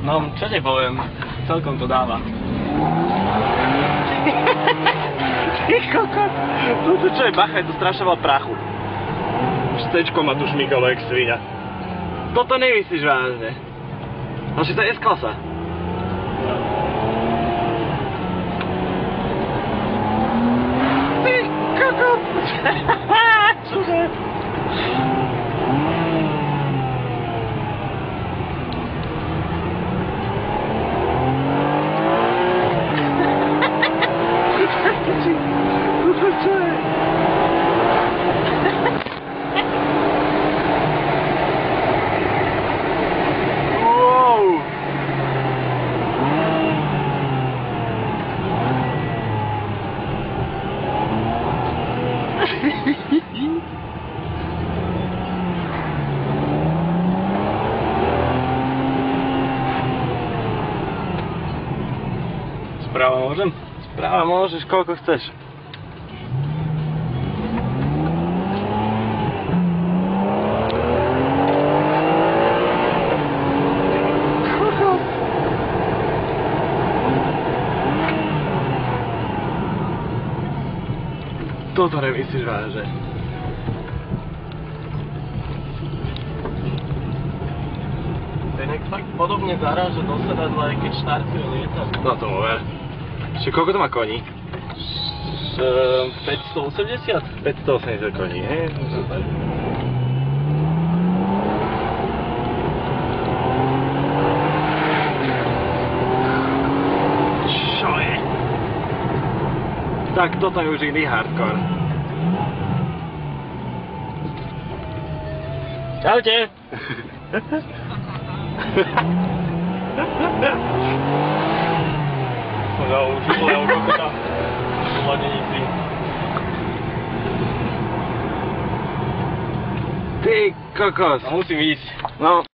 No, čo ti poviem, celkom to dáva. Ty kokos, toto čo je bacha, je to strašne veľa prachu. Už C-čko ma tu šmykalo jak sviňa. Toto nemyslíš vážne. No, že to je S-klasa. Ty kokos. Čože? Správa môžem? Správa môžeš, koľko chceš. Toto nemyslíš vážne. To je fakt podobne zaráža do sedadla, aj keď štartuje lietadlo. No to ver. Čiže koľko to má koní? 580? 580 koní, hej? Super. Čo je? Tak toto je už iný hardcore. Čaute! Ja už úplne okokota. Mladenici. Ty kokos. A musím ísť. No.